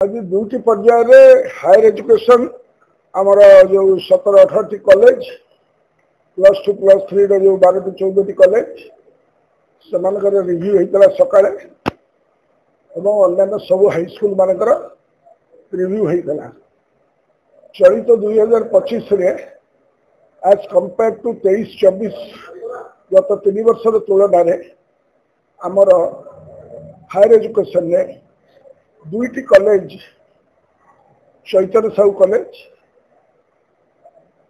आज दुईटी पर्याय higher education आमर जो 17-18 कॉलेज +2 +3 जो 12-14 कॉलेज से रिव्यू होता सका अन्य सब हाईस्कल मानकर रिव्यू होता चलित 2025 एज कंपेयर टू 23-24 गत 3 वर्षर तुलन आमर हायर एजुकेशन ने दुईटी कॉलेज चैतन्य साहू कॉलेज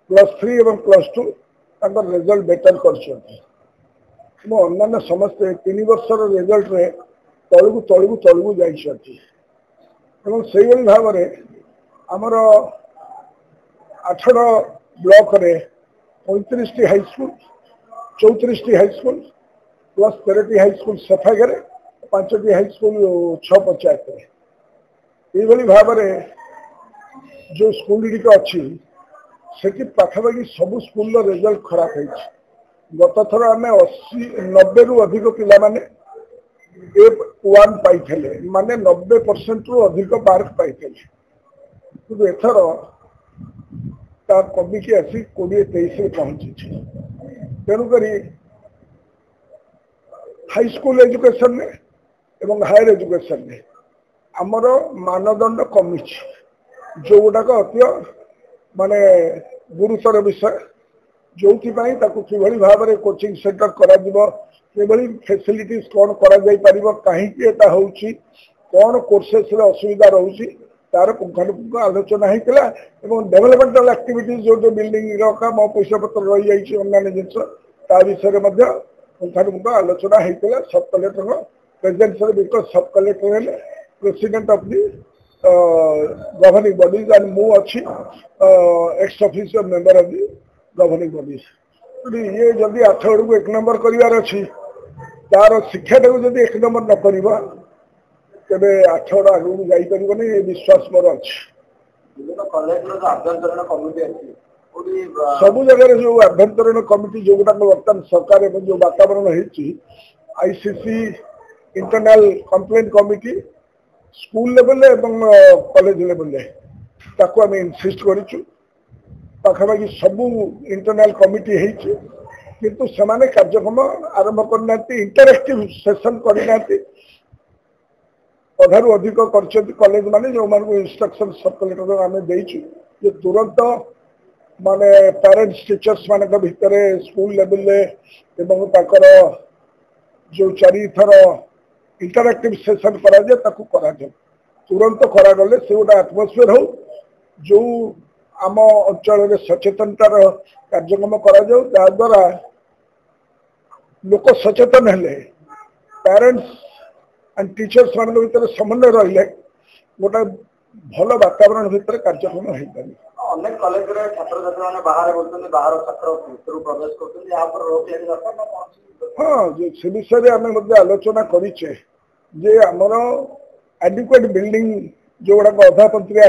+3 एवं +2 रिजल्ट बेटर कर समस्त 3 वर्षर रिजल्ट रे तलू तलू तलू जाती भाव में आमर 18 ब्लॉक रे 35 हाईस्कल 34 हाईस्कल +13 हाईस्कल सफागरे 5टी हाईस्कल 6 पंचायत ये भाव में जो स्कूल गुड़िक अच्छी से पाखापाखि सब स्कूल रिजल्ट खराब है। गत थर आम 80-90 रु अधिक पिला माने A1 पाई माने 90% रु अधिक मार्क पाई कि एथर कमिकी आसी 20-23 पहुंची तेणुक हाईस्कल एजुकेशन ने एवं हायर एजुकेशन ने आमर मानदंड कमी जो गुड़ाक अति माने गुरुतर विषय जो कि भाव में कोचिंग सेंटर करी फैसिलिटीज कौन कहीं कौन कोर्सेस असुविधा रोचे तार पुंखानुपुंख आलोचना होता डेवलपमेंटल एक्टिविटीज जो बिल्डिंग काम पैसा पत्र रही जाए जिनस विषय में पुंखानुपुंख आलोचना होता सब कलेक्टर प्रेजेंस बिकज सब collector president of the governing bodies and मु अच्छी x official member of the governing bodies ये जदि 8 आड़ को 1 नंबर करार अच्छी तार शिक्षाटा को जब 1 नंबर न कर तेरे 8 आड़ आगे जापर ये विश्वास मोर अच्छी सब जगह जो आभ्यंतरीण कमिटी जो गुटा बर्तमान सरकार जो वातावरण ICC internal complaint committee school level एवं कॉलेज लेवल ताको आम इनसिस्ट करूँ पाखापाखि सब इंटरनल कमिटी किंतु सेमाने कार्यक्रम आरंभ करना इंटरएक्टिव सेशन करना अधारू अधिक कर कॉलेज माने जो इंस्ट्रक्शन सब कलेक्टर आम देचु तुरंत माने पेरेंट्स टीचर्स मान भितर स्कूल लेवल एवं जो 4 थर इंटरएक्टिव सेशन करा तुरंत करागले से गोटे आटमोस्फियर हो जो आम अंचल सचेतनतार कार्यक्रम द्वारा लोक सचेतन हेले पेरेंट्स एंड टीचर्स मान भर समन्वय रही गोटे भल वातावरण भितर कार्यक्रम हो पारे। अनेक कॉलेज रे छात्र छात्री माने बाहर बोलते बाहर छात्र भीतर प्रवेश करते यहाँ पर रोक लगी दरकार ना हाँ से विषय आम आलोचना करें जे आमर एडिक्वेट बिल्डिंग जो गुड़ाक अधा पंत्रिया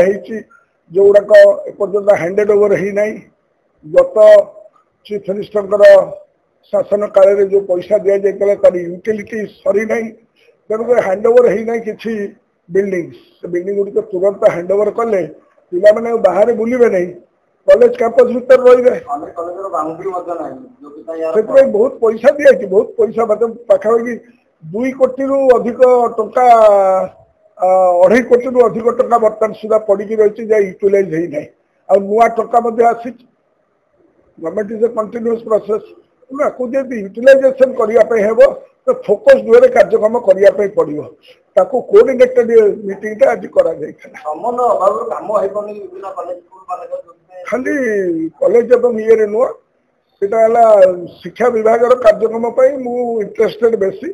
जो गुड़ाक एपर्यंत हैंडेड ओवर होना गत चीफ मिनिस्टर शासन काल जो पैसा दि जाता तार यूटिलिटी सरी ना तेणुक हैंडओवर होना कि बिल्डिंग गुड़िक तुरंत हैंडओवर कले पिला मैंने बाहर बुलवे नहीं कॉलेज कैंपस भीतर रही बहुत पैसा दिखाई बहुत पैसा पाखापाखि 2 कोटी रु अधिक टंका 2.5 कोटी रु अधिक टंका बर्तमान सुधा पड़ी रही यूटिलाइज होना आ नुआ टंका आसी government is a continuous process utilization करने तो फोकस वे कार्यक्रम करने पड़ो ताको कोऑर्डिनेटेड मीटिंग आज करा खाली कॉलेज एवं ये नुआ सीटा शिक्षा विभाग कार्यक्रम मु इंटरेस्टेड बेसी